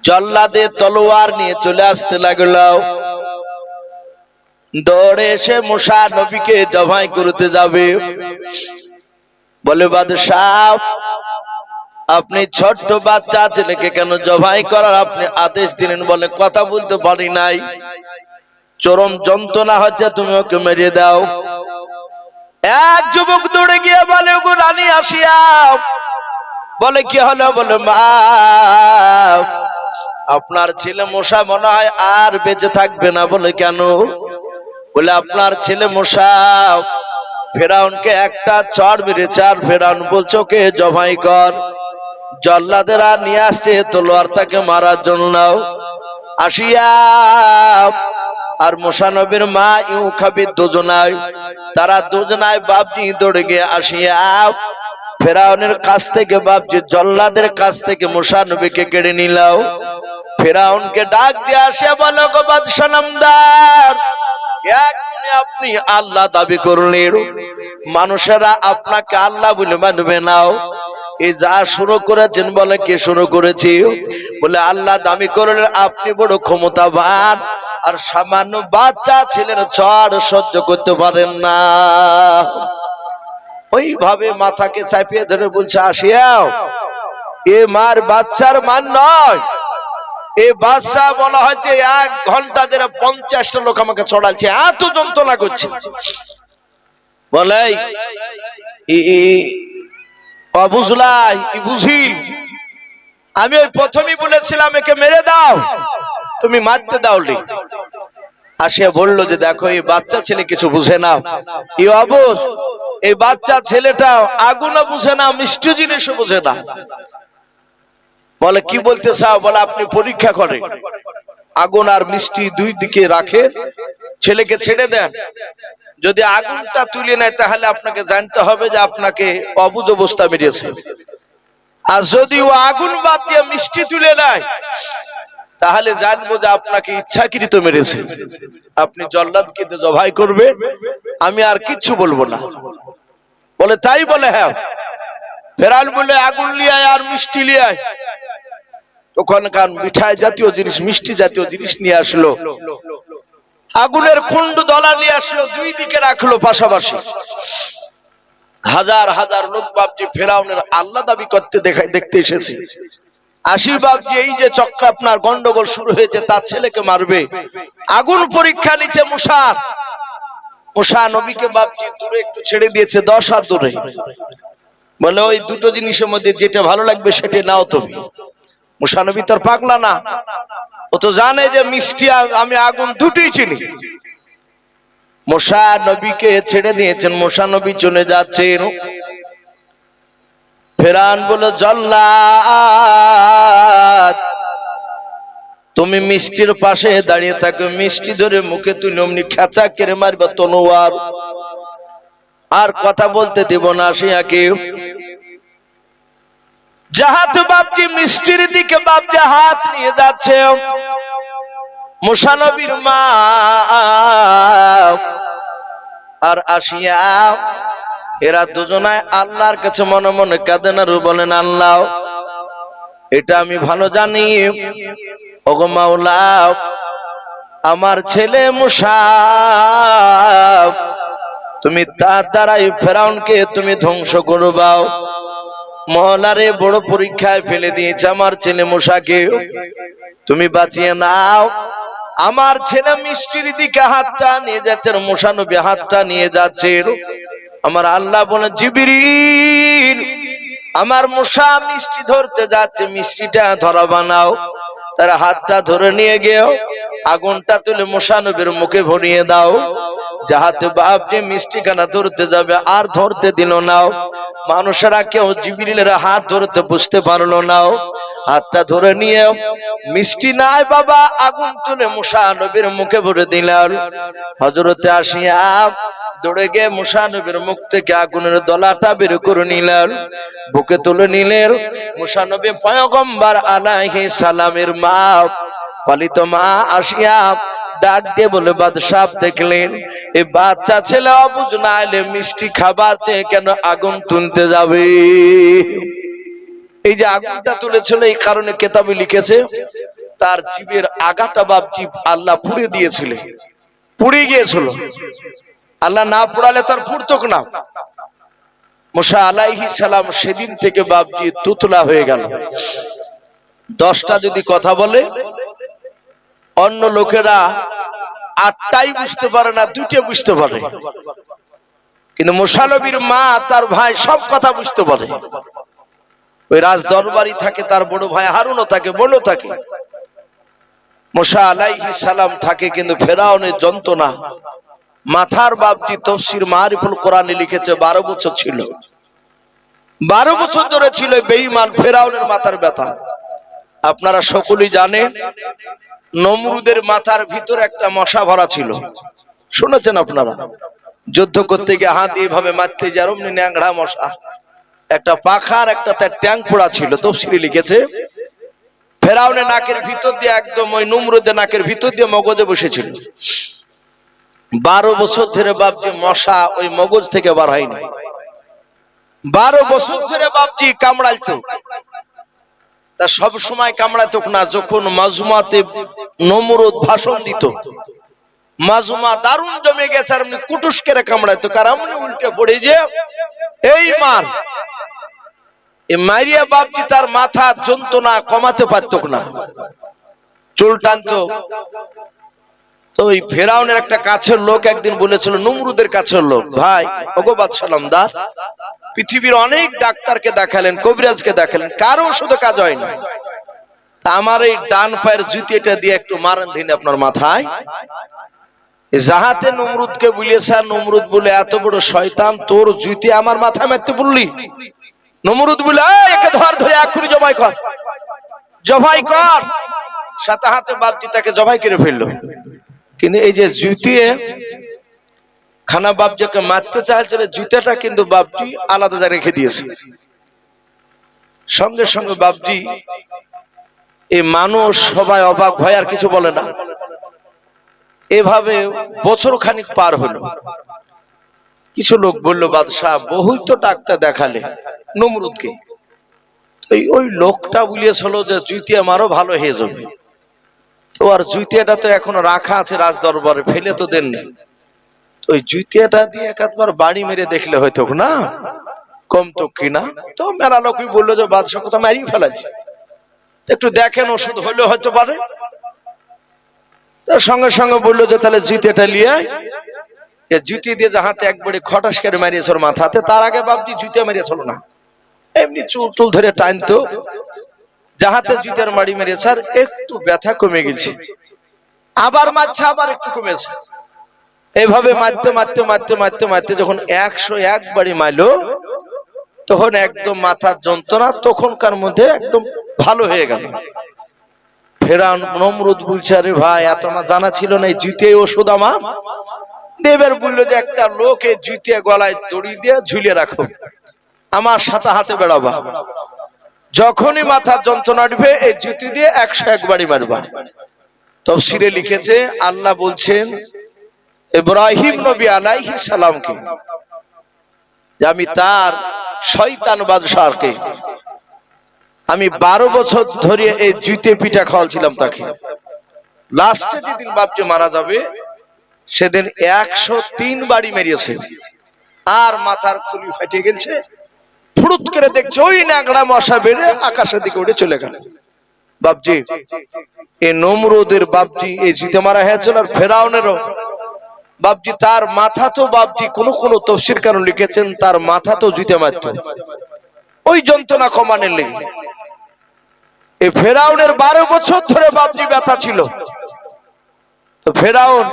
জল্লাদে তলোয়ার নিয়ে চলে আসতে লাগলো। দৌড়ে এসে মুসা নবীকে জবাই করতে যাবে। বলে বাদশাহ, আপনি ছোট্ট বাচ্চা ছেলেকে কেন জবাই করার আপনি আদেশ দিলেন? বলে কথা বলতে পারি নাই, চরম যন্ত্রণা হচ্ছে, তুমি ওকে মেরে দাও। এক যুবক দৌড়ে গিয়ে বলে, ওগো রানী আসিয়া। বলে কি হলো? বলে মা, আপনার ছেলে মুসা মনে হয় আর বেঁচে থাকবে না। বলে কেন? বলে আপনার ছেলে মুসা ফেরাউনকে একটা চড় মেরেছে, আর ফেরাউন বলছে ওকে জবাই কর। জল্লাদেরা নিয়ে আসছে তলোয়ার তাকে মারার জন্য। আসিয়া আর মুসা নবীর মা ইউখাবি দুজনায়, তারা দুজনায় বাপজি দৌড়ে গিয়ে আসিয়া ফেরাউনের কাছ থেকে, বাপজি জল্লাদের কাছ থেকে মুসা নবীকে কেড়ে নিলাও। ফেরাউনকে ডাক দিয়ে আসিয়া বলো, গো বাদশাহ নামদার, এখনই আপনি আল্লাহ দাবি করলেন, মানুষেরা আপনাকে আল্লাহ বলে মানবে নাও। এই যা শুরু করেছেন, বলে কে শুরু করেছি? বলে আল্লাহ দাবি করলেন, আপনি বড় ক্ষমতাবান, আর সামান্য বাচ্চা ছেলের চড় সহ্য করতে পারেন না। ওইভাবে মাথাকে চাপিয়ে ধরে বলছে, আসিয়াও এ মার বাচ্চার মান নয়। এই বাদশা বলা হচ্ছে 1 ঘন্টা ধরে 50টা লোক আমাকে চড়াচ্ছে, এত যন্ত্রণা করছে। বলে অবুঝলাই বুঝিল, আমি ওই প্রথমেই বলেছিলাম একে মেরে দাও, তুমি মারতে দাওনি। আসিয়া বললো যে দেখো, এই বাচ্চা ছেলে কিছু বুঝে না। এই অবুঝ, এই বাচ্চা ছেলেটা আগুনও বুঝে না, মিষ্টি জিনিসও বুঝে না। বলে কি বলতে চাও? বলে আপনি পরীক্ষা করেন, আগুন আর মিষ্টি দুই দিকে রাখে, ছেলেকে ছেড়ে দেন। যদি আগুনটা তুলে নেয় তাহলে আপনাকে জানতে হবে যে আপনাকে অবুঝ অবস্থা মেরেছে। আর যদি ও আগুন বাদ দিয়ে মিষ্টি তুলে নেয় তাহলে জানবো যে আপনাকে ইচ্ছাকৃত মেরেছে। আপনি জল্লাদকে জবাই করবে, আমি আর কিচ্ছু বলবো না। বলে তাই? বলে হ্যাঁ। ফেরাউন বলে আগুন লিয়ে আয় আর মিষ্টি লিয়ে আয়। ওখানকার মিঠাই জাতীয় জিনিস, মিষ্টি জাতীয় জিনিস নিয়ে আসলো। আগুনের কুণ্ড দলা নিয়ে আসলো, দুই দিকে রাখলো পাশাপাশি। হাজার হাজার লোক বাপজি ফেরাউনের আল্লাহ দাবি করতে দেখতে এসেছে। আসি বাপজি, এই যে চক্র আপনার গন্ডগোল শুরু হয়েছে, তার ছেলেকে মারবে। আগুন পরীক্ষা নিচ্ছে মুসা নবীকে বাপজি দূরে একটু ছেড়ে দিয়েছে, 10 হাত দূরে। বলে ওই দুটো জিনিসের মধ্যে যেটা ভালো লাগবে সেটা নাও তুমি। মুসা নবী তোর পাগলা না, ও তো জানে যে মিষ্টি আমি আগুন দুটোই চিনি। মুসা নবীকে ছেড়ে দিয়েছেন, মুসা নবী চলে যাচ্ছেন। ফেরাউন বলে, জল্লাদ তুমি মিষ্টির পাশে দাঁড়িয়ে থাকো, মিষ্টি ধরে মুখে তুলে অমনি খেচা কেড়ে মারবে তলোয়ার, আর কথা বলতে দেব না। আসিয়াকে জাহাত বাপজি মিষ্টির দিকে বাপজি হাত নিয়ে যাচ্ছে। মুসা নবীর মা আর আসিয়া এরা দুজনায় আল্লাহর কাছে মনে মনে কাঁদেন আর বলেন, আল্লাহ এটা আমি ভালো জানি, ওগো মাওলা আমার ছেলে মুসা তুমি তার দ্বারাই ফেরাউনকে তুমি ধ্বংস করবাও। মহলারে বড় পরীক্ষায় ফেলে দিয়েছে আমার ছেলে মুসাকে, তুমি বাঁচিয়ে নাও। আমার ছেলে মিষ্টির দিকে হাতটা নিয়ে যাচ্ছে, মুসা নবী হাতটা নিয়ে যাচ্ছে। আমার আল্লাহ বলে, জিবরিল আমার মুসা মিষ্টি ধরতে যাচ্ছে, মিষ্টিটা ধরা বানাও। তার হাতটা ধরে নিয়ে গিয়ে আগুনটা তুলে মুসা নবীর মুখে ভরিয়ে দাও। যাহাতে বাপজি মিষ্টি খানা ধরতে যাবে আর ধরতে দিল না। মানুষেরা কেউ জিবরিলের হাত ধরতে বুঝতে পারলো না। হাতটা ধরে নিয়ে মিষ্টি নাই বাবা, আগুন তুলে মুসা নবীর মুখে ভরে দিলেন। হযরতে আসিয়া দৌড়ে গিয়ে মুসা নবীর মুখ থেকে আগুনের দলাটা বের করে নিলেন, বুকে তুলে নিলেন। মুসা নবী পয়গম্বর আলাইহিস সালামের মা, পালিত মা আসিয়া ডাক দিয়ে বলে, বাদশাহ দেখলেন এই বাচ্চা ছেলে অবুঝ না এলে মিষ্টি খাবার চেয়ে কেন আগুন তুলতে যাবে? এই যে আগুনটা তুলেছিল এই কারণে কেতাবে লিখেছে তার জীবের আগাটা বাপজি আল্লাহ পুড়ে দিয়েছিলেন, পুড়ে গিয়েছিল। আল্লাহ না পোড়ালে তার পুড়তো না। মুসা আলাইহিস সালাম সেদিন থেকে বাপজি তুতলা হয়ে গেল। 10টা যদি কথা বলে অন্য লোকেরা 8টাই বুঝতে পারে না, 2টে বুঝতে পারে, কিন্তু মুসা নবীর মা তার ভাই সব কথা বুঝতে পারে। ওই রাজ দরবারি থাকে, তার বড় ভাই হারুনও থাকে, বোনও থাকে। মুসা আলাইহিস সালাম থাকে, কিন্তু ফেরাউনের যন্ত্রণা মাথার বাপজি তাফসীর মারিফুল কোরআনে লিখেছে 12 বছর ছিল, 12 বছর ধরে ছিল বেঈমান ফেরাউনের মাথার ব্যথা। আপনারা সকলেই জানেন নমরুদের মাথার ভিতরে একটা মশা ভরা ছিল, শুনেছেন আপনারা? যুদ্ধ করতে গিয়ে হাত এইভাবে মারতে যায়, অমনি ন্যাংড়া মশা, একটা পাখার একটা তার ট্যাং পোড়া ছিল। তাফসীরে লিখেছে ফেরাউনের নাকের ভিতর দিয়ে, একদম ওই নমরুদের নাকের ভিতর দিয়ে মগজে বসেছিল। 12 বছর ধরে বাপজি মশা ওই মগজ থেকে বার হয়নি। 12 বছর ধরে বাপজি কামড়াইতো। তা সব সময় কামড়াতো না, যখন মাজুমাতে নমরুদ ভাষণ দিত, মাজুমা দারুণ জমে গেছে, আর এমনি কুটুস করে কামড়াইতো, কারণ এমনি উল্টে পড়ে যে এই মার, এই মারিয়া বাপজি তার মাথা যন্ত্রণা কমাতে পারত না, চুল টানতো। তো ওই ফেরাউনের একটা কাছের লোক একদিন বলেছিল, নমরুদের কাছের লোক, ভাই ওগো বাদশাহ নামদার, পৃথিবীর অনেক ডাক্তারকে দেখালেন, কবিরাজকে দেখালেন, কারো শুধু কাজ হয় না, তা আমার এই ডান পায়ের জুতিটা দিয়ে একটু মারেন দিন আপনার মাথায়। যাহাতে নমরুদকে বলিয়েছে, আর নমরুদ বলে এত বড় শয়তান, তোর জুতি আমার মাথায় মারতে বললি? নমরুদ বলে একে ধর, ধরে এক্ষুনি জবাই কর, জবাই কর। সাথে হাতে বাপজি তাকে জবাই করে ফেললো। কিন্তু এই যে জুতিয়ে খানা বাপজিকে মারতে চাইছিল, জুতাটা কিন্তু বাপজি আলাদা জায়গায় রেখে দিয়েছে। সঙ্গে সঙ্গে বাপজি, এই মানুষ সবাই অবাক, ভয় আর কিছু বলে না। এভাবে বছর খানিক পার হলো। কিছু লোক বলল, বাদশাহ বহুই তো ডাক্তার দেখালে নমরুদকে, ওই লোকটা বলিয়েছিল যে জুতিয়া মারো ভালো হয়ে যাবে। তো আর জুতিয়াটা তো এখন রাখা আছে রাজ দরবারে, ফেলে তো দেননি। ওই জুতিয়াটা দিয়ে একবার বাড়ি মেরে দেখলে হয়তো না, কম তো কিনা। তো মেলা লোকই বললো যে বাদশাহ কথা মারিয়ে ফেলাছে, একটু দেখেন ওষুধ হলেও হয়তো পারে। সঙ্গে সঙ্গে বললো যে তাহলে জুতিয়াটা লিয়ে জুতি দিয়ে যাহাতে একবারে খটাস করে মারিয়েছ মাথাতে। তার আগে বাপজি জুতিয়া মারিয়েছিল না, এমনি চুল টুল ধরে টানতো, যাহাতে জুতিয়ার মারি মেরেছে, আর একটু ব্যথা কমে গেছে, আবার মারছে, আবার একটু কমেছে। এভাবে মারতে মারতে মারতে মারতে মারতে যখন 101 বাড়ি মারলো, তখন একদম মাথার যন্ত্রণা তখনকার মধ্যে একদম ভালো হয়ে গেল। ফেরাউন নমরুদ বলছে, আরে ভাই এত আমার জানা ছিল না, এই জুতিয়ে ওষুধ আমার। দেবের বললো যে একটা লোক এই জুতিয়ে গলায় দড়ি দিয়ে ঝুলিয়ে রাখো, আমার সাথে হাতে বেড়াবা, যখনই মাথার যন্ত্রণা উঠবে এই জুতি দিয়ে 101 বাড়ি মারবা। তাফসীরে লিখেছে আল্লাহ বলছেন ইব্রাহিম নবী আলাইহিস সালামকে, যে আমি তার শয়তান বাদশাহকে আমি 12 বছর ধরে এই জুতে পিঠা খাওয়াছিলাম তাকে। লাস্টে যেদিন বাপজি মারা যাবে সেদিন 103 বাড়ি মেরিয়েছে, আর মাথার খুলি ফাটে গেছে। ফুরুত করে দেখছে ওই ন্যাংড়া মশা বেড়ে আকাশের দিকে উঠে চলে গেল। বাপজি এই নমরুদের বাপজি এই জুতে মারা হয়েছিল, আর ফেরাউনেরও বাপজি তার মাথা তো বাপজি কোন কোন তাফসীর কারণ লিখেছেন তার মাথা তো জুতে মারত ওই যন্ত্রণা কমানোর লেগে। এই ফেরাউনের 12 বছর ধরে বাপজি ব্যথা ছিল। তো ফেরাউন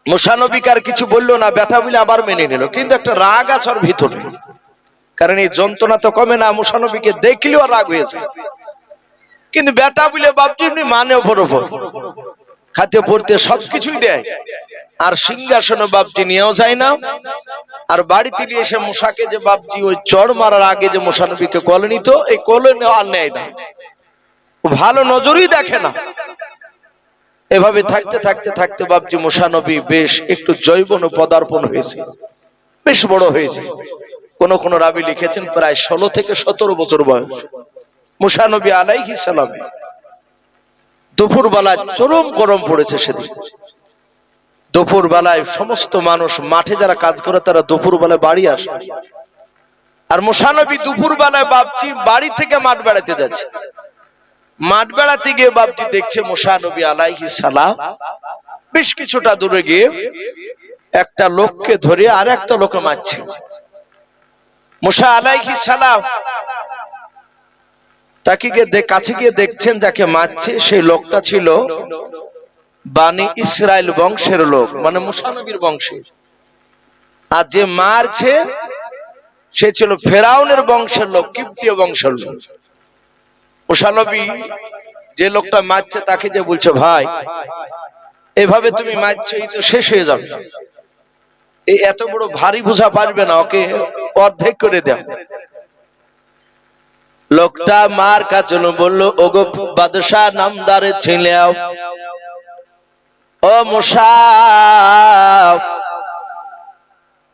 মুসা নবীকে আর কিছু বললো না, ব্যথা বলে আবার মেনে নিল, কিন্তু একটা রাগ আছে ওর ভিতরে, কারণ এই যন্ত্রণা তো কমে না। মুসা নবীকে দেখলেও রাগ হয়ে যায়, কিন্তু বেটা বলে বাপজি এমনি মানে ওপর ওপর খাতে পড়তে সবকিছুই দেয়, আর সিংহাসনে বাপজি নিয়েও যায় না। আর বাড়িতে নিয়ে এসে মুসাকে যে বাপজি ওই চড় মারার আগে যে মুসা নবীকে কোলে নিত, এই কোলে আর নেয় না, ভালো নজরই দেখে না। এভাবে থাকতে থাকতে থাকতে বাপজি মুসা নবী বেশ একটু জৈবন পদার্পণ হয়েছে, বেশ বড় হয়েছে। কোন কোন রাবি লিখেছেন প্রায় 16 থেকে 17 বছর বয়স মুসা নবী আলাইহিস সালাম। দুপুর বেলায় চরম গরম পড়েছে সেদিন। দুপুর বেলায় সমস্ত মানুষ মাঠে যারা কাজ করে তারা দুপুর বেলায় বাড়ি আসে, আর মুসা নবী দুপুর বেলায় বাপজি বাড়ি থেকে মাঠ বেড়াতে যাচ্ছে। মাঠ বেড়াতে গিয়ে বাপজি দেখছে মুসা নবী আলাইহিস সালাম বেশ কিছুটা দূরে গিয়ে একটা লোককে ধরে আর একটা লোকে মারছে। মুসা আলাইহিস সালাম তাকে গিয়ে কাছে গিয়ে দেখছেন যাকে মারছে সেই লোকটা ছিল বানি ইসরাইল বংশের লোক, মানে মুসা নবীর বংশের। আর যে মারছে সে ছিল ফেরাউনের বংশের লোক, কিপ্তীয় বংশের লোক। মুসা নবী যে লোকটা মারছে তাকে যে বলছে, ভাই এভাবে তুমি মারছো এই তো শেষ হয়ে যাবে, এই এত বড় ভারী বোঝা পারবে না, ওকে অর্ধেক করে দাও। লোকটা মার কাছে বললো, ওগো বাদশাহ নামদারে ছিলেও, ও মুসা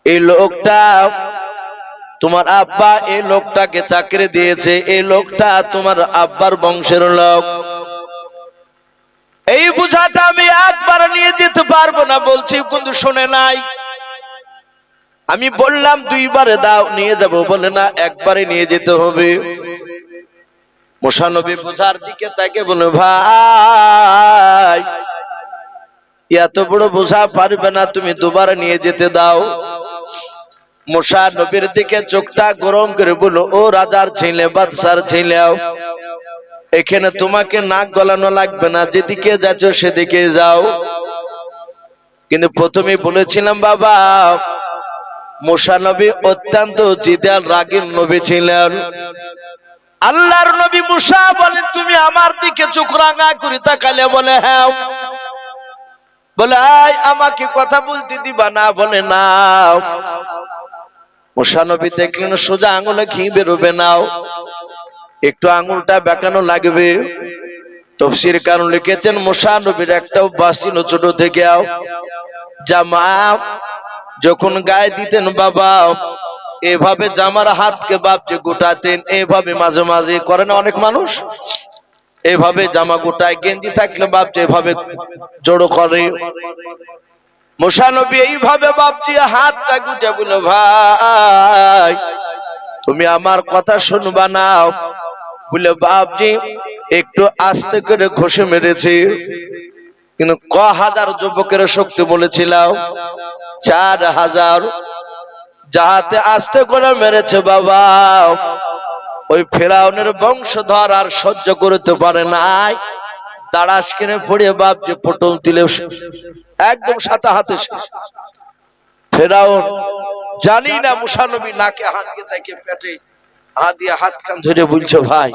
এই লোকটা তোমার আব্বা এই লোকটাকে চাকরি দিয়েছে, এই লোকটা তোমার আব্বার বংশের লোক, এই বোঝাটা আমি একবার নিয়ে যেতে পারবো না বলছি, কিন্তু শুনে নাই। আমি বললাম দুইবারে দাও, নিয়ে যাব, বলে না একবারে নিয়ে যেতে হবে। মুসা নবী বোঝার দিকে তাকে বলে, ভাই এত বড় বোঝা পারবে না, তুমি দুবারে নিয়ে যেতে দাও। মুসা নবীর দিকে চোখটা গরম করে বলল, ও রাজার ছেলে, বাদশার ছেলেও, এখানে তোমাকে নাক গলানো লাগবে না, যেদিকে যাচ্ছ সেদিকে যাও। কিন্তু প্রথমে বলেছিলাম বাবা, মুসা নবী অত্যন্ত জিদাল রাগীর নবী ছিলেন। আল্লাহর নবী মুসা বলেন, তুমি আমার দিকে চোখ রাঙা করে তাকালে, বলে হ্যাঁ। বলে আমাকে কথা বলতে দিবা না? বলে না। মুসা নবী দেখলেন সোজা আঙুলে ঘি বেরোবে নাও, একটু আঙুলটা বেঁকানো লাগবে। তাফসীর কারণ লিখেছেন মুসা নবীর একটা অভ্যাস ছিল ছোট থেকে, জামা যখন গায়ে দিতেন বাবা এভাবে জামার হাতকে বাপকে গোটাতেন, এভাবে মাঝে মাঝে করে না অনেক মানুষ, এভাবে জামা গোটায়, গেঞ্জি থাকলে বাপজি এভাবে জড়ো করে। মুসা নবী এইভাবে বাপজি হাতটা গুটে বলল, ভাই তুমি আমার কথা শুনবা না? বলে বাপজি একটু আস্তে করে ঘষে মেরেছে, কিন্তু ক হাজার যুবকের শক্তি বলেছিলাম 4000, যাহাতে আস্তে করে মেরেছে বাবা ওই ফেরাউনের বংশধর আর সহ্য করতে পারে নাই, দাঁড়াস কিনে পড়িয়ে বাপ যে পটল তুলে একদম সাথে হাতে শেষ। ফেরাউন জানি না মুসা নবী নাকে হাত দিয়ে তাকে পেটে হাত দিয়ে হাত কান ধরে বলছে, ভাই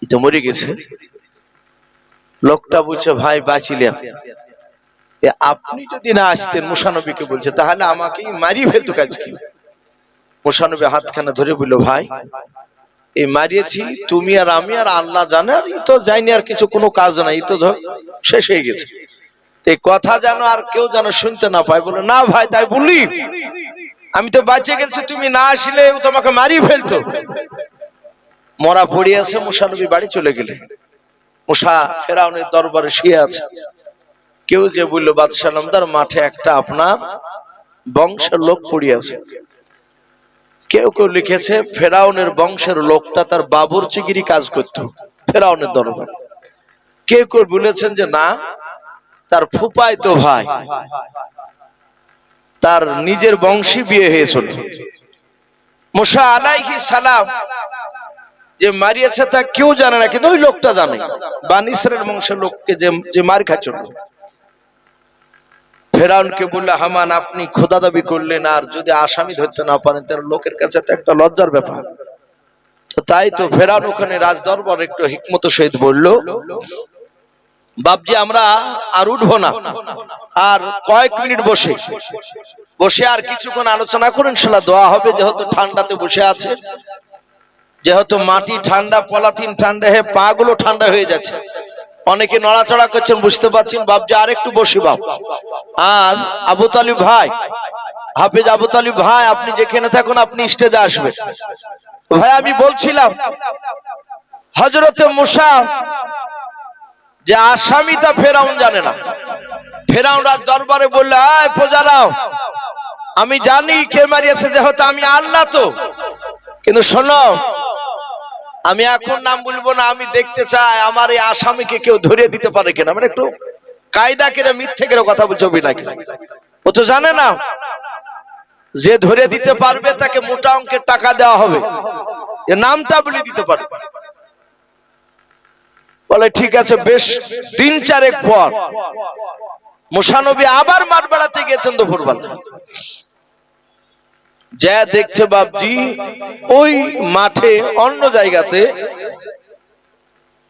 ই তো মরে গেছে। লোকটা বলছে, ভাই বাঁচিলাম, আপনি যদি না আসতেন, মুসা নবীকে বলছে, তাহলে আমাকে মারিয়ে ফেলতো কাজ কি? মুসা নবী হাতখানা ধরে বলল, ভাই এই মারিয়েছি তুমি আর আমি আর আল্লাহ জানে, আর তো যাইনি, আর কিছু কোনো কাজ নাই, তো শেষ হয়ে গেছে, এই কথা জানো আর কেউ যেন শুনতে না পায়। বলে না ভাই তাই বললি, আমি তো বাঁচে গেছি, তুমি না আসলে তোমাকে মারিয়ে ফেলতো। মরা পড়ে আছে, মুসা নবী বাড়ি চলে গেলে। মুসা ফেরাউনের দরবারে শুয়ে আছে। কেউ যে বললো বাদশাহ নামদার মাঠে একটা আপনার বংশের লোক পড়ে আছে। কেউ কেউ লিখেছে ফেরাউনের বংশের লোকটা তার বাবুর্চিগিরি কাজ করত ফেরাউনের দরবারে। কেউ কেউ বলেছেন যে না, তার ফুফায়তো ভাই, তার নিজের বংশী বিয়ে হয়েছিল। মুসা আলাইহিস সালাম যে মারিয়েছে তা কেউ জানে না, কিন্তু ওই লোকটা জানে, বনি ইসরাইল বংশের লোককে যে মার খাচ্ছিল। ফেরাউনকে বললে, হামান আপনি খোদা দাবি করলেন, আর যদি আসামি ধরতে না পারেন তার লোকের কাছে তো একটা লজ্জার ব্যাপার। তো তাই তো ফেরাউন ওখানে রাজ দরবার একটু হিকমত সহিত বলল, বাপজি আমরা আর উঠবো না, আর কয়েক মিনিট বসে আর কিছুক্ষণ আলোচনা করেন, ইনশাআল্লাহ দোয়া হবে। যেহেতু ঠান্ডাতে বসে আছে, যেহেতু মাটি ঠান্ডা, পলাথিন ঠান্ডা হয়ে পা গুলো ঠান্ডা হয়ে যাচ্ছে, অনেকে নড়াচড়া করছেন, বুঝতে পারছেন। বাপজি আর একটু বসি বাপ। আর আবু তালিব ভাই, হাফেজ আবু তালিব ভাই, আপনি যেখানে থাকুন আপনি স্টেজে আসবেন। ভাই আমি বলছিলাম হযরতে মুসা যে আসামিটা ফেরাউন জানে না। ফেরাউন রাজ দরবারে বললে, আয় প্রজারাও, আমি জানি কে মারিয়েছে, যেহেতু আমি আল্লাহ তো, কিন্তু শোনো, আমি এখন নাম বলবো না, আমি দেখতে চাই আমার এই আসামিকে কেউ ধরে দিতে পারে কিনা। মানে একটু কায়দা কেটে মিথ্যে কেটে কথা বলছো নাকি, ও তো জানে না। যে ধরে দিতে পারবে তাকে মোটা অঙ্কের টাকা দেওয়া হবে, এ নামটা বলে দিতে পারবে। বলে ঠিক আছে। বেশ দিন চারেক পর মুসা নবী আবার মাঠ বেড়াতে গিয়েছেন দুপুরবেলা। যা দেখছে বাপজি, ওই মাঠে অন্য জায়গাতে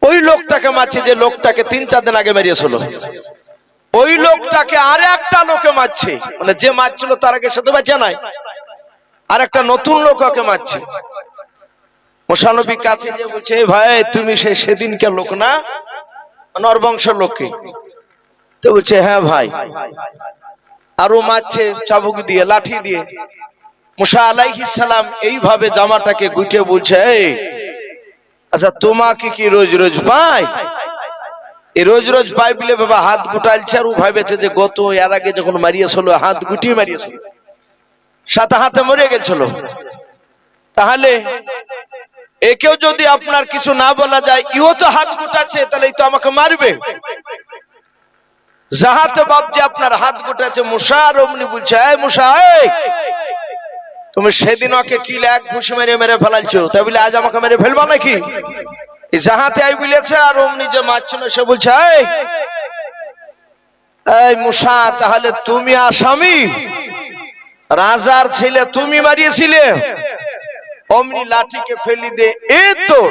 ওই লোকটাকে মারছে যে লোকটাকে 3-4 দিন আগে মেরিয়েছিল, ওই লোকটাকে আর একটা লোকে মারছে। মানে যে মারছিল তার আগে সাথে বাঁচা নাই, আর একটা নতুন লোক ওকে মারছে। মুসা নবী কাছে গিয়ে বলছে, ভাই তুমি সেদিনকার লোক না, নরবংশের লোককে? তো বলছে হ্যাঁ ভাই। আরো মারছে চাবুক দিয়ে, লাঠি দিয়ে। মুসা আলাইহিস সালাম এইভাবে জামাটাকে গুটিয়ে বলছে, এই আচ্ছা তোমাকে কি রোজ রোজ পাই? এই রোজ রোজ পাই বলে বাবা হাত গুটাইছে। আর ও ভাবেছে যে গত এর আগে যখন মারিয়েছিল হাত গুটিয়ে মারিয়েছিল, সাথে হাতে মরে গেছিল। তাহলে একেও যদি আপনার কিছু না বলা যায়, ইও তো হাত গুটাচ্ছে, তাহলে তো আমাকে মারবে। যাহাতে বাপজি আপনার হাত গুটাচ্ছে। মুসা রমনি বলছে, এই মুসা, এই তুমি সেদিন ওকে কি এক ঘুষি মেরে মেরে ফেলাইছো, তাই বলে আজ আমাকে মেরে ফেলবা নাকি? যাহাতে আই বলেছে। আর অমনি যে মারছিল সে বলছে, এই মুসা, তাহলে তুমি আসামি, রাজার ছেলে তুমি মারিয়েছিলে। অমনি লাঠিকে ফেলি দে, এই তোর।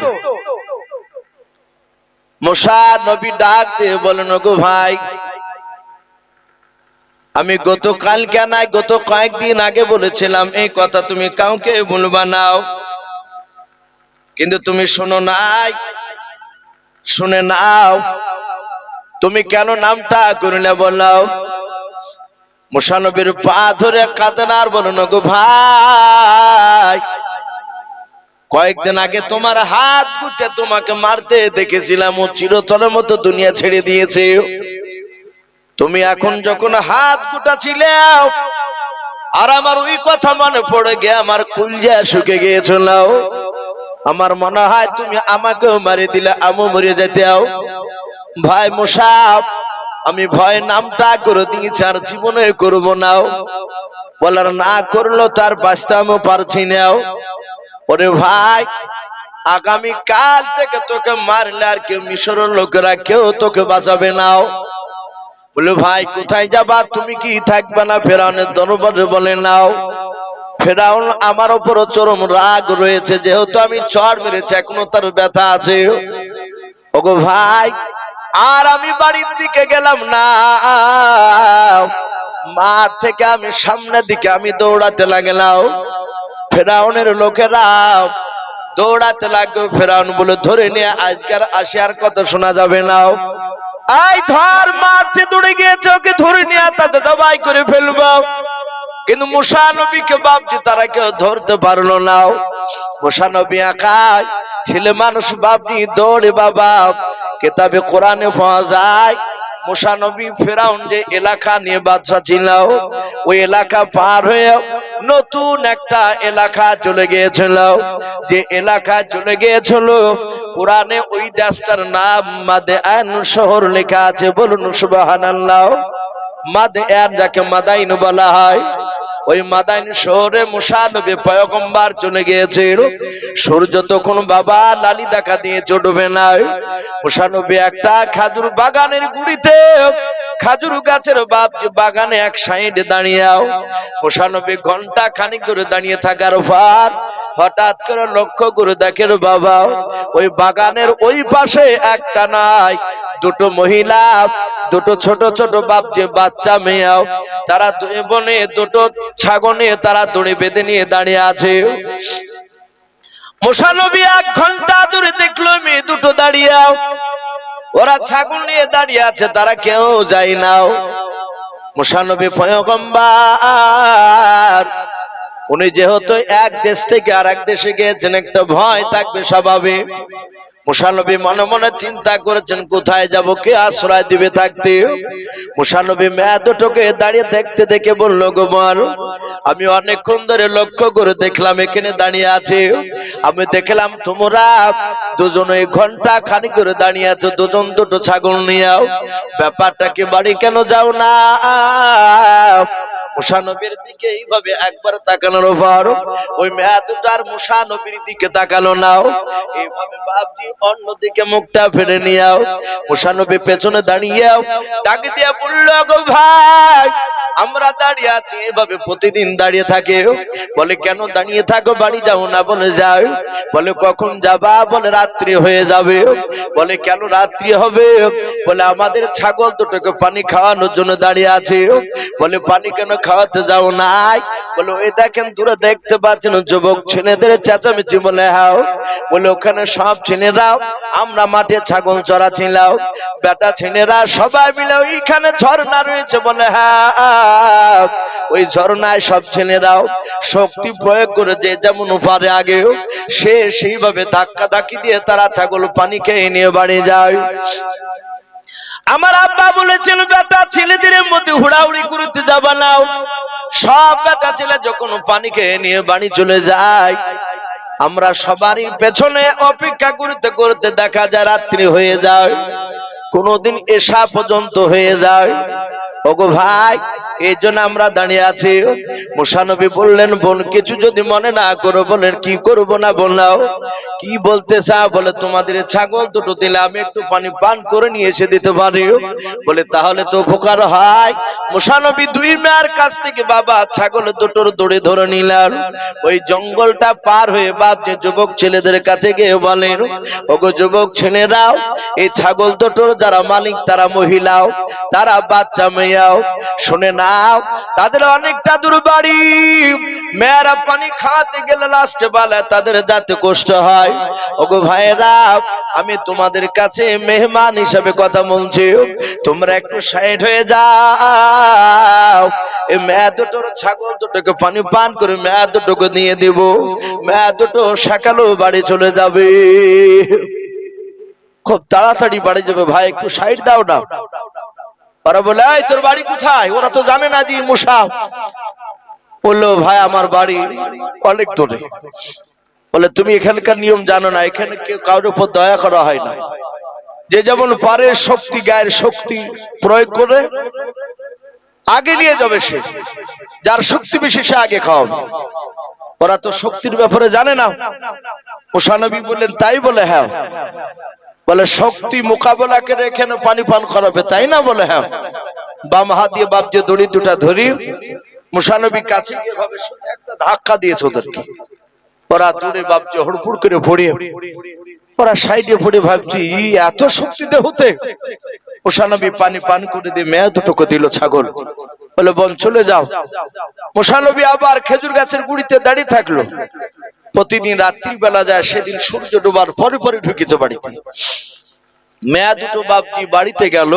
মুসা নবী ডাক দিয়ে বলেন, গো ভাই, আমি গতকালকে নাই গত কয়েকদিন আগে বলেছিলাম এই কথা তুমি কাউকে বলবা নাও, কিন্তু তুমি শোনো নাই। শুনে নাও, তুমি কেন নামটা করিলে বলাও। মুসা নবীর পা ধরে কাঁদেন আর বলেন, গো ভাই, কয়েকদিন আগে তোমার হাত গুটে তোমাকে মারতে দেখেছিলাম, ও চিরতরের মতো দুনিয়া ছেড়ে দিয়েছে। তুমি এখন যখন হাত গুটাছিলে আর আমার ওই কথা মনে পড়ে গিয়ে আমার কলিজা শুকে গিয়েছিল। আমার মনে হয় তুমি আমাকেও মারি দিলে আমিও মরে যেতেও। ভাই মুসা, আমি ভয় নামটা করে দিয়েছি, আর জীবনে করব না। বলার না করলো তার বাঁচতে আমিও পারছি না। ওরে ভাই, আগামী কাল থেকে তোকে মারলে আর কেউ মিশরের লোকেরা কেউ তোকে বাঁচাবে না। বলে ভাই কোথায় যাবা, তুমি কি থাকবে না ফেরাউনের দরবারে? বলে নাও। ফেরাউন আমার উপর চরম রাগ রয়েছে, যেহেতু আমি চড় মেরেছি এখনো তার ব্যথা আছে। ওগো ভাই, আর আমি বাড়ির দিকে গেলাম না, মাঠ থেকে আমি সামনের দিকে আমি দৌড়াতে লাগলাম। ফেরাউনের লোকেরা দৌড়াতে লাগলো। ফেরাউন বলে, ধরে নিয়ে আজকের আসিয়ার কথা শোনা যাবে না। এই ধর, মারতে দৌড়ে গিয়েছে, ওকে ধরে নিয়ে তাতে জবাই করে ফেলবো। কিন্তু মুসা নবীকে বাপজি তারা কেউ ধরতে পারলো না। মুসা নবী একাই ছেলে মানুষ বাপজি দৌড়ে। বাবা কিতাবে কোরআনে পাওয়া যায়, মুসা নবী ফেরাউন যে এলাকা নিয়ে বাদশা ছিল, ওই এলাকা পার হয়ে নতুন একটা এলাকা চলে গিয়েছিল। যে এলাকা চলে গিয়েছিল কোরআনে ওই দেশটার নাম মাদয়ান শহর লেখা আছে। বলুন সুবহানাল্লাহ। মাদয়ান যাকে মাদাইন বলা হয়, ওই মাদাইন শহরে মুসা নবী পয়গম্বর চলে গিয়েছিল। সূর্য তখন বাবা লালি দেখা দিয়ে চড়বে না। মুসা নবী একটা খাজুর বাগানের গুড়িতে, খাজুর গাছের বাগানে এক সাইডে দাঁড়িয়ে, মুসা নবী ঘন্টা খানিক ধরে দাঁড়িয়ে থাকার পর হঠাৎ করে লক্ষ্য করে দেখেন বাবা, ওই বাগানের ওই পাশে একটা নাই দুটো মহিলা, দুটো ছোট ছোট বাচ্চা মেয়ে, তারা দুই বোনে দুটো ছাগল নিয়ে তারা দড়ি বেঁধে নিয়ে দাঁড়িয়ে আছে। মুসা নবী 1 ঘন্টা ধরে দেখলো মেয়ে দুটো দাঁড়িয়ে, ওরা ছাগল নিয়ে দাঁড়িয়ে আছে, তারা কেউ যায় না। মুসা নবী পয়গম্বর, উনি যেহেতু এক দেশ থেকে আর এক দেশে গিয়েছেন, একটা ভয় থাকবে স্বাভাবিক। মুসা নবী মনে মনে চিন্তা করেছেন কোথায় যাব, কে আশ্রয় দিবে থাকতে। মুসা নবী মেয়ে দুটোকে দাঁড়িয়ে দেখতে দেখে বলল, গো বল, আমি অনেকক্ষণ ধরে লক্ষ্য করে দেখলাম এখানে দাঁড়িয়ে আছে। আমি দেখলাম তোমরা দুজন ওই ঘন্টা খানি করে দাঁড়িয়ে আছো, দুজন দুটো ছাগল নিয়েও, ব্যাপারটা কি বাড়ি কেন যাও না? মুসা নবীর দিকে এইভাবে একবার তাকানোর পর ওই মেয়ে দুটার মুসা নবীর দিকে তাকালো নাও, এইভাবে বাপজি অন্যদিকে মুখটা ফিরে নিয়াও। মুসা নবী পেছনে দাঁড়িয়েও ডাক দিয়া বলল, গো ভাই, আমরা দাঁড়িয়ে আছি, এভাবে প্রতিদিন দাঁড়িয়ে থাকে। বলে কেন দাঁড়িয়ে থাকো, বাড়ি যাও না? বলে যাও। বলে কখন যাবা? বলে রাত্রি হয়ে যাবে। বলে কেন রাত্রি হবে? বলে আমাদের ছাগল দুটোকে পানি খাওয়ানোর জন্য দাঁড়িয়ে আছে। বলে পানি কেন খাওয়াতে যাও নাই? বলে ওই দেখেন দূরে দেখতে পাচ্ছেন যুবক ছেলেদের চেঁচামেচি। বলে হ্যাঁ। বলে ওখানে সব ছেলেরাও আমরা মাঠে ছাগল চড়াচ্ছিলাম, বেটা ছেলেরা সবাই মিলে ওইখানে ঝর্ণা রয়েছে। বলে হ্যাঁ, ওই ঝর্ণায় সব ছেলেরাও শক্তি প্রয়োগ করে যে যেমন পারে আগেও সে সেইভাবে ধাক্কা ধাক্কি দিয়ে তারা ছাগল পানি খেয়ে নিয়ে বাড়ি যায়। আমার আব্বা বলেছেন, বেটা ছেলেদের মধ্যে হুড়াহুড়ি করতে যাবা না। সব বেটা ছেলে যখন পানি খেয়ে নিয়ে বাড়ি চলে যায়, আমরা সবারই পেছনে অপেক্ষা করতে করতে দেখা যায় রাত্রি হয়ে যায়, কোনদিন এশা পর্যন্ত হয়ে যায়। ওগো ভাই, এই জন্য আমরা দাঁড়িয়ে আছি। মুসা নবী বললেন, বোন কিছু যদি মনে না করো। বলেন কি করবো না? বললাও কি বলতে চাও? বলে তোমাদের ছাগল দুটো দিলে আমি একটু পানি পান করে নিয়ে এসে দিতে পারি। বলে তাহলে তো উপকার হয়। মুসা নবী দুই মেয়ের কাছ থেকে বাবা ছাগল দুটোর দড়ি ধরে নিলেন। ওই জঙ্গলটা পার হয়ে বাপ যে যুবক ছেলেদের কাছে গিয়ে বলেন, ওগো যুবক ছেলেরাও, এই ছাগল দুটোর যারা মালিক তারা মহিলাও, তারা বাচ্চা মেয়েও, শুনে নাও, তাদের অনেকটা দূর বাড়ি। মেয়েরা পানি খাওয়াতে গেলে লাস্টে বেলায় তাদের যাতে কষ্ট হয়। ওগো ভাইরা, আমি তোমাদের কাছে মেহমান হিসেবে কথা বলছি, তোমরা একটু সাইড হয়ে যাও। এই মেয়ে দুটোর ছাগল দুটোকে পানি পান করে মেয়ে দুটোকে দিয়ে দিব, মেয়ে দুটো সকালেও বাড়ি চলে যাবে, খুব তাড়াতাড়ি বাড়ি যাবে। ভাই একটু সাইড দাও না। ওরা বলে, এই তোর বাড়ি কোথায়? ওরা তো জানে না যে মুসা। বললো, ভাই আমার বাড়ি অনেক দূরে। বলে তুমি এখানকার নিয়ম জানো না, এখানে কেউ কারোর উপর দয়া করা হয় না, যে যেমন পারে শক্তি গায়ের শক্তি প্রয়োগ করে আগে নিয়ে যাবে, সে যার শক্তি বেশি সে আগে খাওয়াবে। ওরা তো শক্তির ব্যাপারে জানে না। মুসা নবী বললেন, তাই? বলে হ্যাঁ। বলে শক্তি মোকাবেলা করে এখানে পানি পান করাবে, তাই না? বলে হ্যাঁ। বাম হাত দিয়ে বাপ যে দড়ি দুটা ধরি মুসা নবী কাছে গিয়ে ভাবে একটা ধাক্কা দিয়েছে ওদেরকে। ওরা দূরে বাপ যে হুড়পুড় করে পড়ে, ওরা সাইডে পড়ে ভাবছি এত শক্তি দেহতে। মুসা নবী পানি পান করে দিয়ে মেয়ে দুটোকে দিল ছাগল। বলে বোন চলে যাও। মুসা নবী আবার খেজুর গাছের গুড়িতে দাঁড়িয়ে থাকলো। প্রতিদিন রাত্রি বেলা যায়, সেদিন সূর্য ডোবার পরে পরে ঢুকেছে বাড়িতে। মেয়ে দুটো বাপজি বাড়িতে গেল।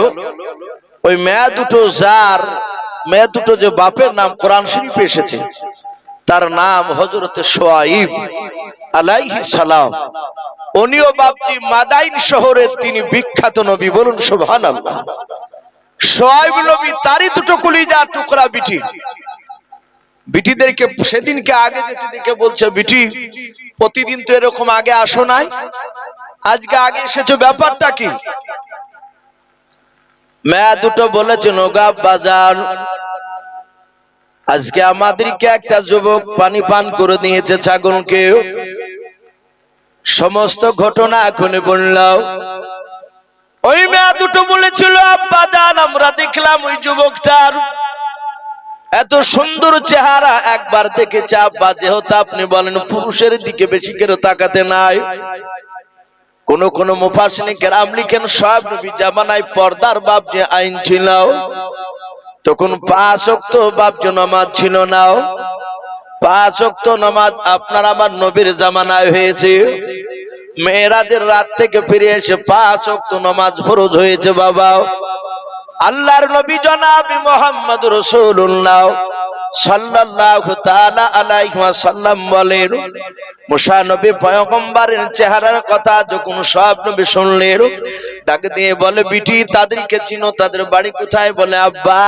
ওই মেয়ে দুটো যার মেয়ে দুটো যে বাপের নাম কোরআন শরীফে এসেছে, তার নাম হযরত শুআয়ব আলাইহিস সালাম। উনিও বাপজি মাদাইন শহরের তিনি বিখ্যাত নবী। বলুন সুবহানাল্লাহ। শুআয়ব নবী তারই দুটো কলিজা টুকরা বিটি। বিটিদেরকে সেদিনকে আগে যেতে দেখে বলছে, বিটি প্রতিদিন তো এরকম আগে আসো নাই, আজকে আগে এসেছো, ব্যাপারটা কি? মেয়ে দুটো বলেছে, নোগা বাজার, আজকে আমাদেরকে একটা যুবক পানি পান করে দিয়েছে ছাগলকে। সমস্ত ঘটনা এখনই বললাম। ওই মেয়ে দুটো বলেছিল, আব্বা জান আমরা দেখলাম ওই যুবকটার এত সুন্দর চেহারা, একবার দেখেছে আব্বা। যেহেতু আপনি বলেন পুরুষের দিকে বেশি করে তাকাতে নাই, কোন কোন মুফাসসিরিন কেরাম লিখেন সব নবী জামানায় পর্দার বাপ যে আইন ছিল, তখন 5 ওয়াক্ত বাপ যে নামাজ ছিল না। 5 ওয়াক্ত নামাজ আপনার আমার নবীর জামানায় হয়েছে। মেরাজের রাত থেকে ফিরে এসে 5 ওয়াক্ত নামাজ ফরজ হয়েছে বাবা। আল্লাহর নবী জনাব মুহাম্মদ রাসূলুল্লাহ সাল্লাল্লাহু তাআলা আলাইহি ওয়াসাল্লাম বলেন, মুসা নবী পয়গম্বরের চেহারার কথা যখন সব নবী শুনলেন, ডাক দিয়ে বলে, বিটি তাদেরকে চিনো, তাদের বাড়ি কোথায়? বলে, আব্বা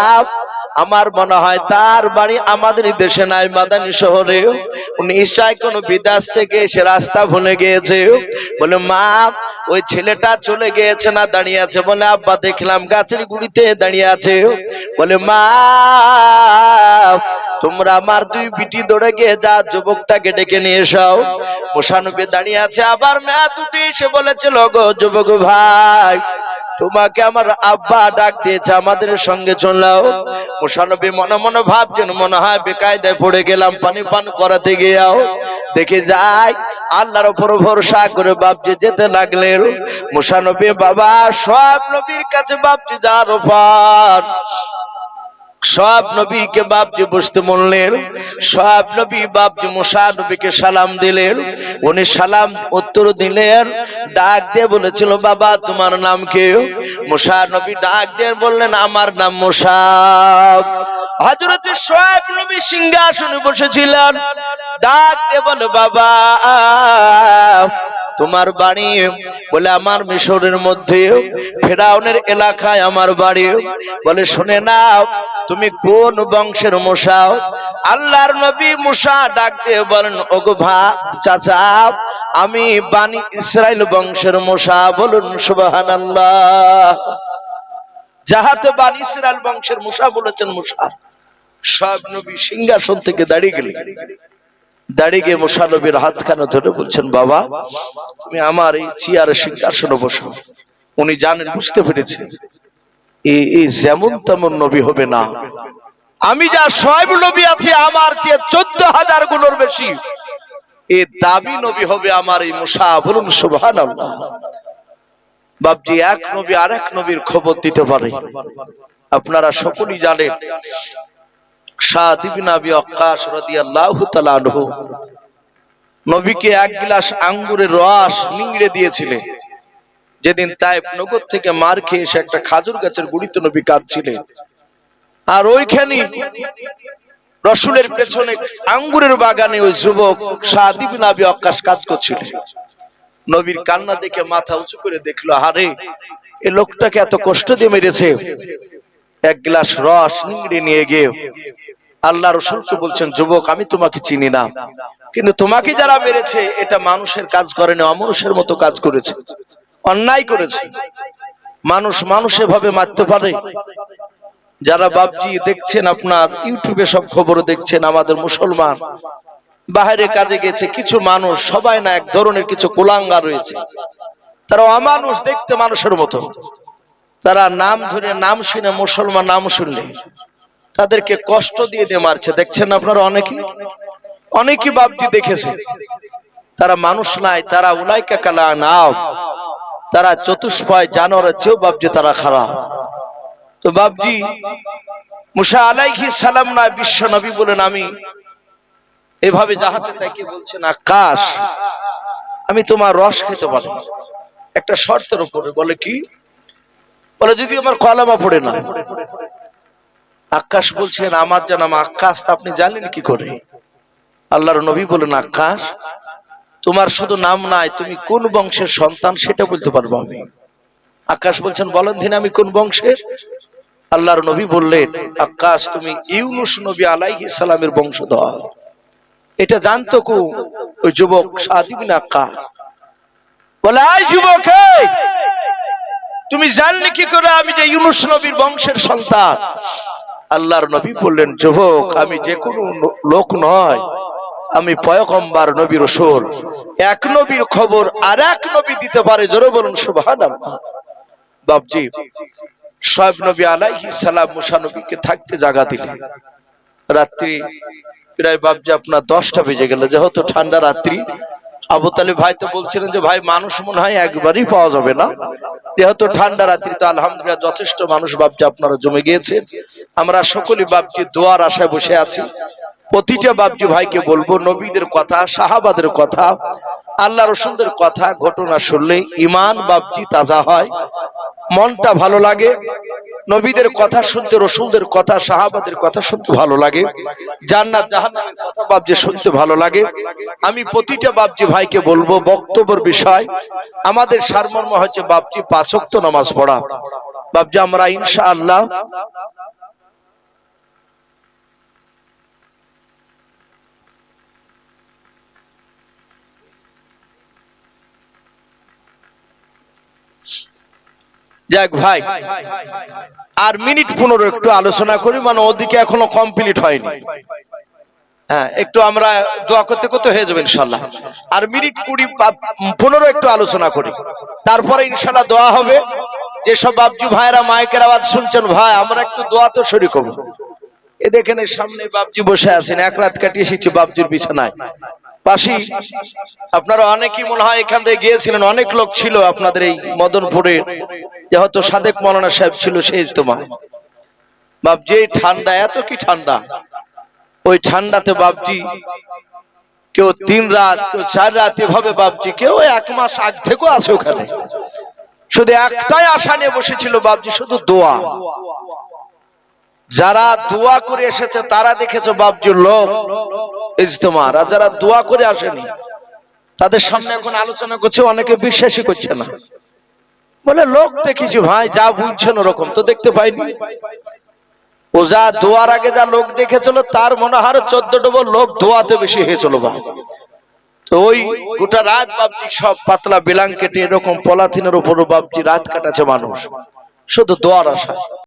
আমার মনে হয় তার বাড়ি আমাদের দেশে নাই, মাদানী শহরে। উনি নিশ্চয় কোনো বিদেশ থেকে এসে রাস্তা ভুলে গিয়েছে। বলে, মা ওই ছেলেটা চলে গিয়েছে না দাঁড়িয়ে আছে? বলে, আব্বা দেখলাম গাছের গুড়িতে দাঁড়িয়ে আছে। বলে, মা তোমরা আমার দুই বিটি দৌড়ে গিয়ে যা যুবকটাকে ডেকে নিয়ে এসো। মুসা নবী দাঁড়িয়ে আছে, আবার মেয়ে দুটি এসে বলেছিল, গো যুবক ভাই তোমাকে আমার আব্বা ডাক দিয়েছে, আমাদের সঙ্গে চললাও। মুসা নবী মনে মনে ভাবছেন, মনে হয় বেকায়দায় পড়ে গেলাম, পানি পান করাতে গিয়েও দেখে যাই। আল্লাহর উপর ভরসা করে বাপজি যেতে লাগলেন। মুসা নবী বাবা সব নবীর কাছে বাপজি যার উপর সব নবীকে বাপজি বুঝতে বললেন। সব নবী বাপজি মুসা নবীকে সালাম দিলেন। উনি সালাম উত্তর দিলেন, ডাক দিয়ে বলেছিল, বাবা তোমার নাম কি? মুসা নবী ডাক দিয়ে বললেন, আমার নাম মুসা। হযরত সব নবী সিংহাসনে বসেছিলেন, ডাক দিয়ে বলে, বাবা তোমার বাড়ি? বলে, আমার মিশরের মধ্যে ফেরাউনের এলাকায় আমার বাড়ি। বলে, শুনে নাও তুমি কোন বংশের মুসা? আল্লাহর নবী মুসা ডাক দিয়ে বলেন, ওগো চাচা আমি বানি ইসরাইল বংশের মুসা। বলুন সুবহানাল্লাহ। যাহাতে বানি ইসরাইল বংশের মুসা বলেছেন মুসা। সব নবী সিংহাসন থেকে দাঁড়িয়ে গেলেন। দাঁড়িয়ে গিয়ে মুসা নবীর হাতখানা ধরে বলছেন, বাবা তুমি আমার এই চেয়ারে সিংহাসনে বসো। উনি জানেন, বুঝতে পেরেছেন এই যেমন তেমন নবী হবে না। আমি যা সব নবী আছে আমার চেয়ে 14,000 গুণের বেশি এই দাবি নবী হবে আমার এই মুসা। বলুন সুবহানাল্লাহ। বাপজি এক নবী আরেক নবীর খবর দিতে পারে। আপনারা সকলেই জানেন সাদ ইবনে আবি ওয়াক্কাস রাদিয়াল্লাহু তাআলা আনহু নবীকে এক গ্লাস আঙ্গুরের রস নিংড়ে দিয়েছিলেন। যেদিন তায়েফ নগর থেকে মার খেয়ে এসে একটা খাজুর গাছের গুড়িতে নবী কাঁদছিলেন, আর ওইখানে রাসূলের পেছনে আঙ্গুরের বাগানে ওই যুবক সাদ ইবনে আবি ওয়াক্কাস কাজ করছিলেন। নবীর কান্না দেখে মাথা উঁচু করে দেখলো, আরে এই লোকটাকে এত কষ্ট দিয়ে মেরেছে। এক গ্লাস রস নিংড়ে নিয়ে গিয়ে আল্লাহ রাসূলকে বলছেন, যুবক আমি তোমাকে চিনি না, কিন্তু তোমাকে যারা মেরেছে এটা মানুষের কাজ করেনি, অমানুষের মতো কাজ করেছে, অন্যায় করেছে। মানুষ মানুষ এভাবে মারতে পারে? যারা বাপজি দেখছেন, আপনার ইউটিউবে সব খবর দেখছেন, আমাদের মুসলমান বাইরে কাজে গেছে কিছু মানুষ, সবাই না এক ধরনের কিছু কুলাঙ্গা রয়েছে, তারা অমানুষ দেখতে মানুষের মতো। তারা নাম ধরে নাম শুনে, মুসলমান নাম শুনলে তাদেরকে কষ্ট দিয়ে দিয়ে মারছে। দেখছেন আপনারা অনেকেই বাপজি দেখেছে। তারা মানুষ নাই, তারা উলাইকা কালা নাও, তারা চতুষ্পয় জানোয়ারের চেয়েও বাপজি তারা খারাপ। তো বাপজি মুসা আলাইহিস সালাম না বিশ্ব নবী বলেন, আমি এভাবে জাহাতে তাকিয়ে বলছেন, আকাশ আমি তোমার রস খেতে পারি একটা শর্তের উপরে। বলে কি? বলে যদি আমার কলেমা পড়ে না। আকাশ বলছেন, আমার যে নাম আকাশ তা আপনি জানেন কি করে? আল্লাহর নবী বলেন, আকাশ তোমার শুধু নাম নাই, তুমি কোন বংশের সন্তান সেটা বলতে পারবো আমি। আকাশ বলছেন, বলেন দিন আমি কোন বংশের? আল্লাহর নবী বললেন, আকাশ তুমি ইউনুস নবী আলাইহিস সালামের বংশধর। এটা জানতো কো ওই যুবক সাদ ইবনে আক্কাস। বলে, আই যুবক তুমি জানলে কি করে আমি যে ইউনুস নবীর বংশের সন্তান? আল্লাহর নবী বললেন, যুবক আমি যে কোনো লোক নয়, আমি পয়গম্বর নবী রাসূল। এক নবীর খবর আর এক নবী দিতে পারে। জোরে বলুন সুবহানাল্লাহ। বাপজি সব নবী আলাইহিস সালাম মুসা নবীকে থাকতে জায়গা দিলেন। রাত্রি প্রায় বাপজি আপনার 10টা বেজে গেল, যেহেতু ঠান্ডা রাত্রি। আবু তালিব ভাই তো বলছিলেন যে ভাই মানুষ মনে হয় একবারই পাওয়া যাবে না, যেহেতু ঠান্ডা রাত্রি। তো আলহামদুলিল্লাহ যথেষ্ট মানুষ বাপজি আপনারা জমে গিয়েছেন। আমরা সকলেই বাপজি দোয়ার আশায় বসে আছি। প্রতিটা বাপজি ভাইকে বলবো, নবীদের কথা, সাহাবাদের কথা, আল্লাহ রাসূলদের কথা, ঘটনা শুনলে ঈমান বাপজি তাজা হয়, মনটা ভালো লাগে। নবীদের কথা শুনতে, রসুলদের কথা, সাহাবাদের কথা শুনতে ভালো লাগে, জান্নাত জাহান্নামের কথা বাপজি শুনতে ভালো লাগে। আমি প্রতিটা বাপজি ভাইকে বলবো, বক্তব্যের বিষয় আমাদের সারমর্ম হচ্ছে বাপজি 5 ওয়াক্ত নামাজ পড়া। বাপজি আমরা ইনশাআল্লাহ যাক ভাই, আর মিনিট 15 একটু আলোচনা করি, মানে ওদিকে এখনো কমপ্লিট হয়নি। হ্যাঁ, একটু আমরা দোয়া করতে করতে হয়ে যাবে ইনশাআল্লাহ। আর মিনিট 15 একটু আলোচনা করি, তারপরে ইনশাআল্লাহ দোয়া হবে। যেসব বাপজি ভাইরা মাইকের আওয়াজ শুনছেন, ভাই আমরা একটু দোয়া তো শরীক হব। এ দেখেন সামনে বাপজি বসে আছেন, এক রাত কাটিয়ে এসেছি বাপজির বিছানায় পাশি। আপনারা অনেকেই মনে হয় এখান থেকে গিয়েছিলেন, অনেক লোক ছিল আপনাদের এই মদনপুরে, যে হয়তো সাদেক মৌলানা সাহেব ছিল সেই ইজতেমা। বাপজি এই ঠান্ডা, এত কি ঠান্ডা, ওই ঠান্ডাতে বাপজি কেউ 3 রাত, কেউ 4 রাত এভাবে বাপজি, কেউ 1 মাস আগ থেকেও আছে ওখানে। শুধু একটাই আশা নিয়ে বসেছিল বাপজি, শুধু দোয়া। যারা দোয়া করে এসেছে তারা দেখেছে বাপজি লোক ইজতেমার, আর যারা দোয়া করে আসেনি তাদের সামনে এখন আলোচনা করছে, অনেকে বিশ্বাসই করছে না, বলে লোক দেখেছি ভাই, যা বুঝছেন ওরকম তো দেখতে পাইনি। ও যা দোয়ার আগে যা লোক দেখেছিল তার মনে হয় 14 ডবল লোক দোয়াতে বেশি হয়েছিল বা। তো ওই গোটা রাত বাপজি সব পাতলা ব্ল্যাঙ্কেটে এরকম পলিথিনের উপর বাপজি রাত কাটাছে মানুষ, শুধু দোয়ার আশা।